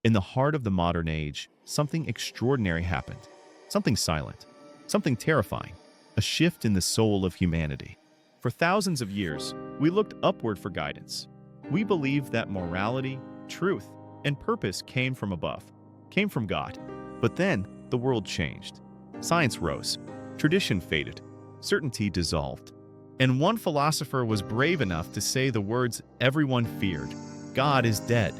In the heart of the modern age, something extraordinary happened. Something silent, something terrifying, a shift in the soul of humanity. For thousands of years, we looked upward for guidance. We believed that morality, truth, and purpose came from above, came from God. But then, the world changed. Science rose, tradition faded, certainty dissolved. And one philosopher was brave enough to say the words everyone feared: God is dead.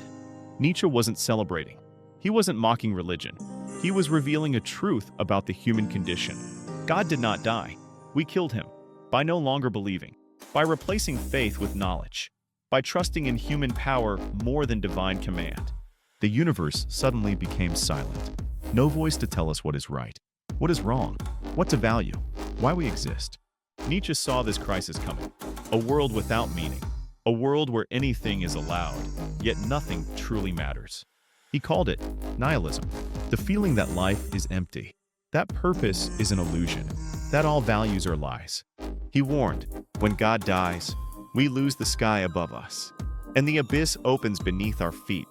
Nietzsche wasn't celebrating. He wasn't mocking religion. He was revealing a truth about the human condition. God did not die. We killed him by no longer believing, by replacing faith with knowledge, by trusting in human power more than divine command. The universe suddenly became silent. No voice to tell us what is right, what is wrong, what to value, why we exist. Nietzsche saw this crisis coming. A world without meaning. A world where anything is allowed, yet nothing truly matters. He called it nihilism, the feeling that life is empty, that purpose is an illusion, that all values are lies. He warned, when God dies, we lose the sky above us, and the abyss opens beneath our feet.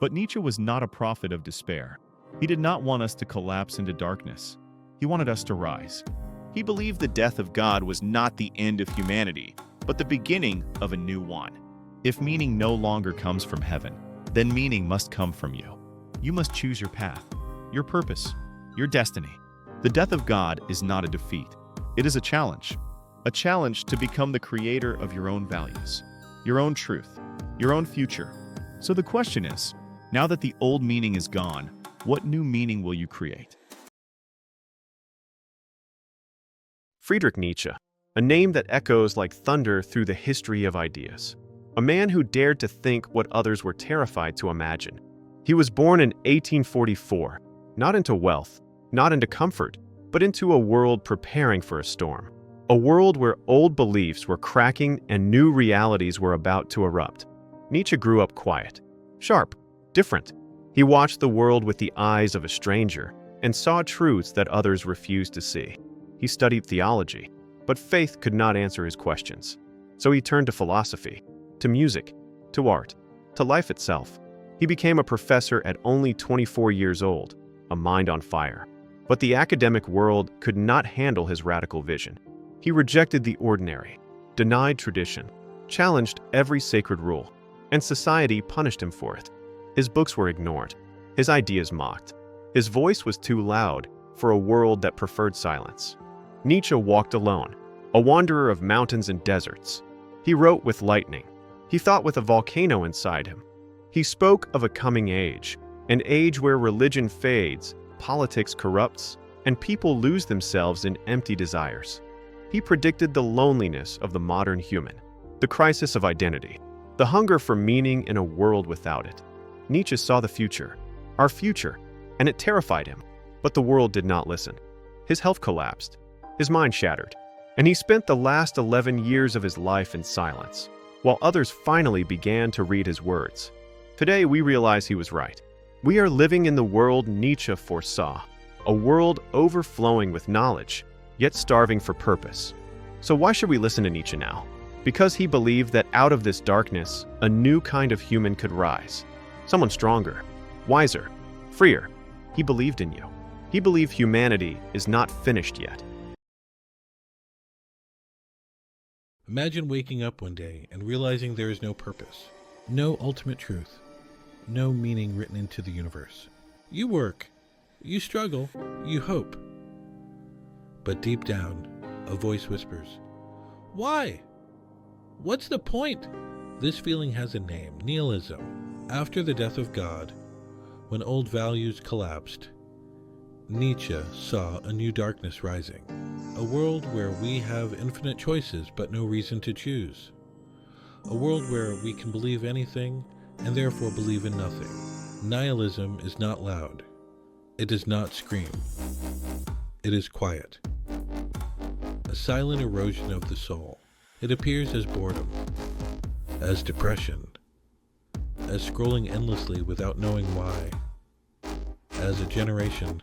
But Nietzsche was not a prophet of despair. He did not want us to collapse into darkness. He wanted us to rise. He believed the death of God was not the end of humanity, but the beginning of a new one. If meaning no longer comes from heaven, then meaning must come from you. You must choose your path, your purpose, your destiny. The death of God is not a defeat. It is a challenge to become the creator of your own values, your own truth, your own future. So the question is, now that the old meaning is gone, what new meaning will you create? Friedrich Nietzsche, a name that echoes like thunder through the history of ideas. A man who dared to think what others were terrified to imagine. He was born in 1844, not into wealth, not into comfort, but into a world preparing for a storm. A world where old beliefs were cracking and new realities were about to erupt. Nietzsche grew up quiet, sharp, different. He watched the world with the eyes of a stranger and saw truths that others refused to see. He studied theology, but faith could not answer his questions. So he turned to philosophy, to music, to art, to life itself. He became a professor at only 24 years old, a mind on fire. But the academic world could not handle his radical vision. He rejected the ordinary, denied tradition, challenged every sacred rule, and society punished him for it. His books were ignored, his ideas mocked. His voice was too loud for a world that preferred silence. Nietzsche walked alone, a wanderer of mountains and deserts. He wrote with lightning. He thought with a volcano inside him. He spoke of a coming age, an age where religion fades, politics corrupts, and people lose themselves in empty desires. He predicted the loneliness of the modern human, the crisis of identity, the hunger for meaning in a world without it. Nietzsche saw the future, our future, and it terrified him. But the world did not listen. His health collapsed, his mind shattered, and he spent the last 11 years of his life in silence, while others finally began to read his words. Today we realize he was right. We are living in the world Nietzsche foresaw, a world overflowing with knowledge, yet starving for purpose. So why should we listen to Nietzsche now? Because he believed that out of this darkness, a new kind of human could rise. Someone stronger, wiser, freer. He believed in you. He believed humanity is not finished yet. Imagine waking up one day and realizing there is no purpose, no ultimate truth, no meaning written into the universe. You work, you struggle, you hope. But deep down, a voice whispers, "Why? What's the point?" This feeling has a name, nihilism. After the death of God, when old values collapsed, Nietzsche saw a new darkness rising, a world where we have infinite choices but no reason to choose, a world where we can believe anything and therefore believe in nothing. Nihilism is not loud. It does not scream. It is quiet, a silent erosion of the soul. It appears as boredom, as depression, as scrolling endlessly without knowing why, as a generation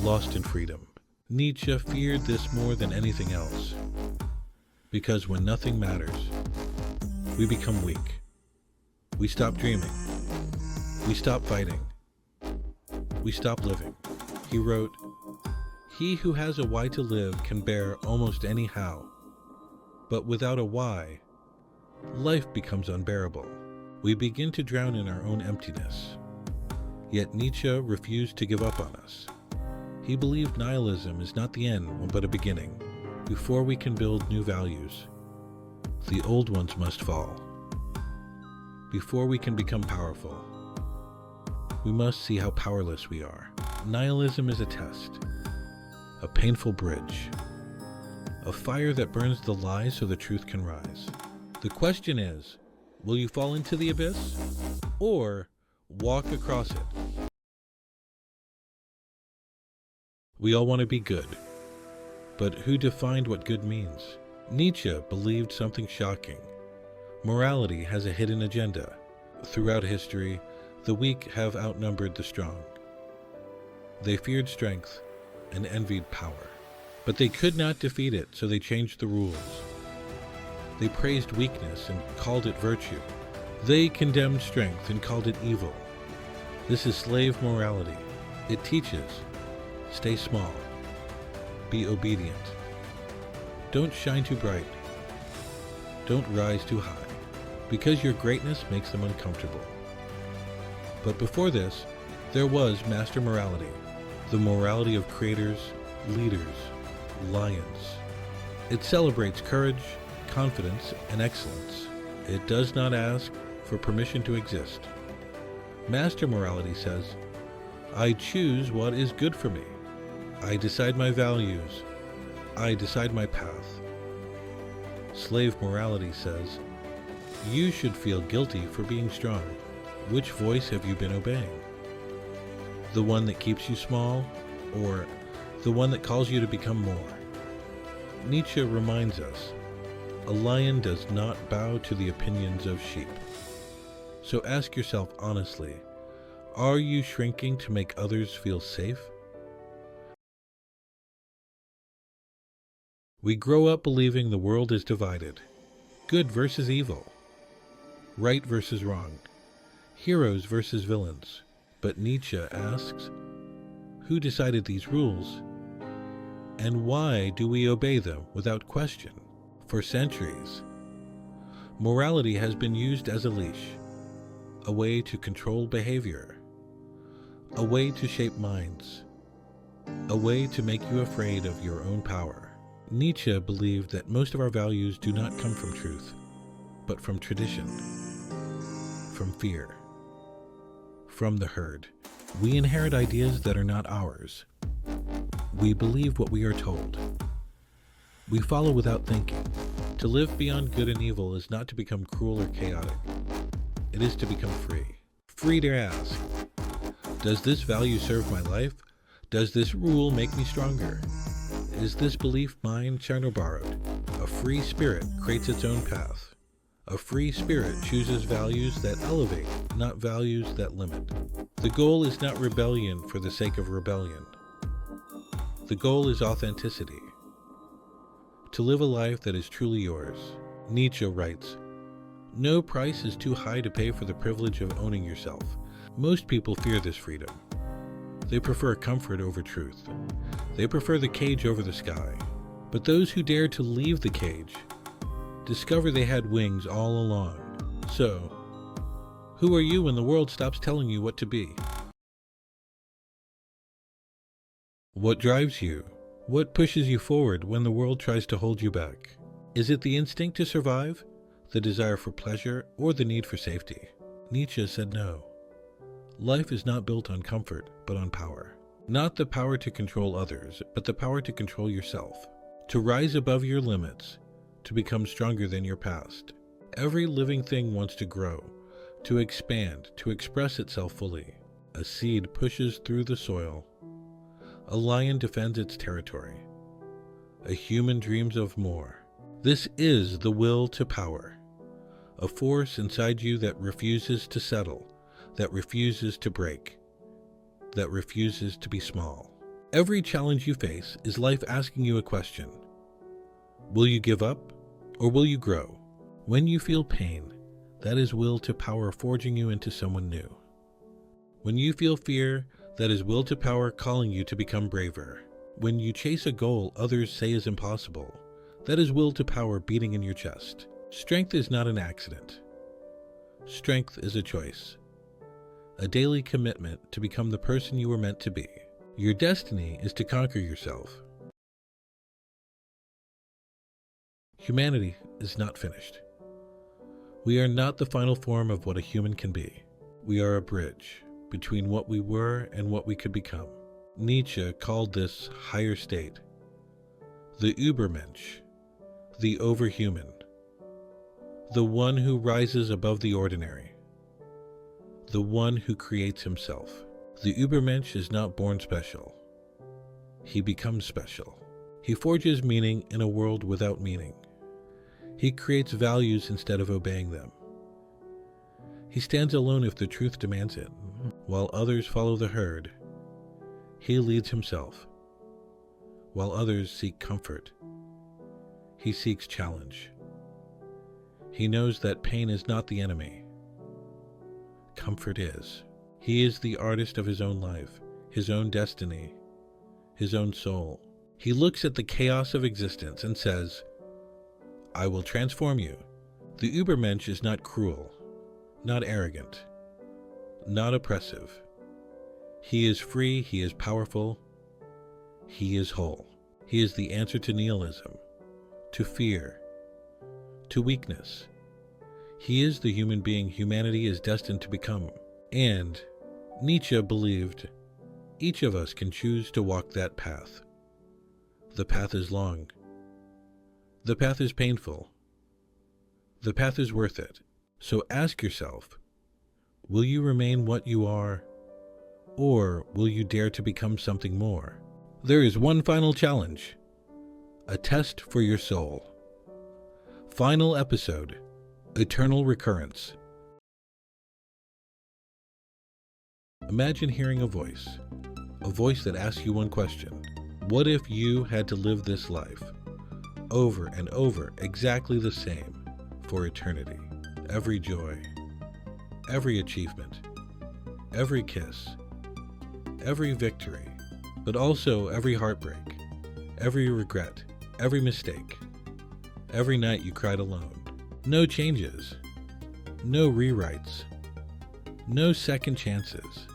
lost in freedom. Nietzsche feared this more than anything else, because when nothing matters, we become weak. We stop dreaming. We stop fighting. We stop living. He wrote, "He who has a why to live can bear almost any how. But without a why, life becomes unbearable. We begin to drown in our own emptiness." Yet Nietzsche refused to give up on us. He believed nihilism is not the end, but a beginning. Before we can build new values, the old ones must fall. Before we can become powerful, we must see how powerless we are. Nihilism is a test, a painful bridge, a fire that burns the lie so the truth can rise. The question is, will you fall into the abyss or walk across it? We all want to be good, but who defined what good means? Nietzsche believed something shocking. Morality has a hidden agenda. Throughout history, the weak have outnumbered the strong. They feared strength and envied power, but they could not defeat it, so they changed the rules. They praised weakness and called it virtue. They condemned strength and called it evil. This is slave morality. It teaches, stay small, be obedient. Don't shine too bright. Don't rise too high, because your greatness makes them uncomfortable. But before this, there was master morality, the morality of creators, leaders, lions. It celebrates courage, confidence, and excellence. It does not ask for permission to exist. Master morality says, I choose what is good for me. I decide my values. I decide my path. Slave morality says, you should feel guilty for being strong. Which voice have you been obeying? The one that keeps you small, or the one that calls you to become more? Nietzsche reminds us, a lion does not bow to the opinions of sheep. So ask yourself honestly, are you shrinking to make others feel safe? We grow up believing the world is divided. Good versus evil. Right versus wrong. Heroes versus villains. But Nietzsche asks, who decided these rules? And why do we obey them without question? For centuries, morality has been used as a leash, a way to control behavior, a way to shape minds, a way to make you afraid of your own power. Nietzsche believed that most of our values do not come from truth, but from tradition, from fear, from the herd. We inherit ideas that are not ours. We believe what we are told. We follow without thinking. To live beyond good and evil is not to become cruel or chaotic. It is to become free. Free to ask, does this value serve my life? Does this rule make me stronger? Is this belief mine, shared, or borrowed? A free spirit creates its own path. A free spirit chooses values that elevate, not values that limit. The goal is not rebellion for the sake of rebellion. The goal is authenticity. To live a life that is truly yours. Nietzsche writes, no price is too high to pay for the privilege of owning yourself. Most people fear this freedom. They prefer comfort over truth. They prefer the cage over the sky. But those who dare to leave the cage discover they had wings all along. So, who are you when the world stops telling you what to be? What drives you? What pushes you forward when the world tries to hold you back? Is it the instinct to survive, the desire for pleasure, or the need for safety? Nietzsche said no. Life is not built on comfort, but on power. Not the power to control others, but the power to control yourself. To rise above your limits, to become stronger than your past. Every living thing wants to grow, to expand, to express itself fully. A seed pushes through the soil. A lion defends its territory. A human dreams of more. This is the will to power. A force inside you that refuses to settle, that refuses to break, that refuses to be small. Every challenge you face is life asking you a question. Will you give up, or will you grow? When you feel pain, that is will to power forging you into someone new. When you feel fear, that is will to power calling you to become braver. When you chase a goal others say is impossible, that is will to power beating in your chest. Strength is not an accident. Strength is a choice, a daily commitment to become the person you were meant to be. Your destiny is to conquer yourself. Humanity is not finished. We are not the final form of what a human can be. We are a bridge between what we were and what we could become. Nietzsche called this higher state the Übermensch, the overhuman, the one who rises above the ordinary, the one who creates himself. The Übermensch is not born special. He becomes special. He forges meaning in a world without meaning. He creates values instead of obeying them. He stands alone if the truth demands it. While others follow the herd, he leads himself. While others seek comfort, he seeks challenge. He knows that pain is not the enemy. Comfort is. He is the artist of his own life, his own destiny, his own soul. He looks at the chaos of existence and says, I will transform you. The Übermensch is not cruel, not arrogant, not oppressive. He is free, he is powerful, he is whole. He is the answer to nihilism, to fear, to weakness. He is the human being humanity is destined to become. And Nietzsche believed each of us can choose to walk that path. The path is long. The path is painful. The path is worth it. So ask yourself, will you remain what you are, or will you dare to become something more? There is one final challenge, a test for your soul. Final episode, Eternal Recurrence. Imagine hearing a voice that asks you one question. What if you had to live this life over and over, exactly the same, for eternity? Every joy, every achievement, every kiss, every victory, but also every heartbreak, every regret, every mistake, every night you cried alone. No changes, no rewrites, no second chances,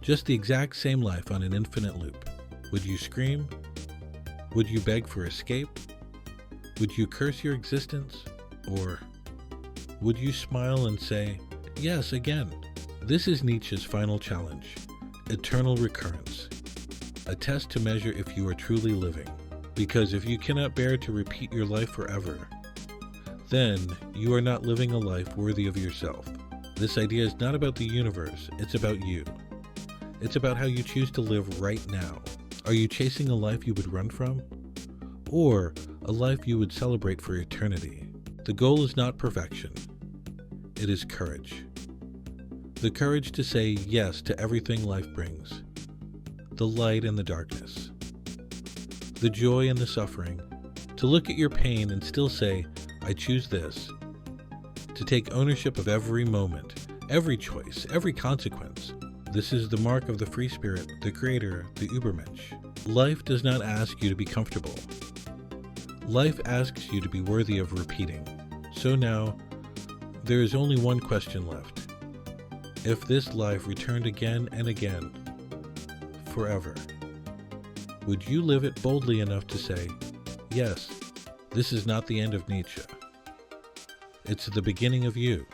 just the exact same life on an infinite loop. Would you scream? Would you beg for escape? Would you curse your existence? Or would you smile and say, yes, again? This is Nietzsche's final challenge, eternal recurrence, a test to measure if you are truly living. Because if you cannot bear to repeat your life forever, then you are not living a life worthy of yourself. This idea is not about the universe, it's about you. It's about how you choose to live right now. Are you chasing a life you would run from? Or a life you would celebrate for eternity? The goal is not perfection. It is courage. The courage to say yes to everything life brings. The light and the darkness. The joy and the suffering. To look at your pain and still say, I choose this. To take ownership of every moment, every choice, every consequence. This is the mark of the free spirit, the creator, the Übermensch. Life does not ask you to be comfortable. Life asks you to be worthy of repeating. So now, there is only one question left. If this life returned again and again, forever, would you live it boldly enough to say, yes, this is not the end of Nietzsche. It's the beginning of you.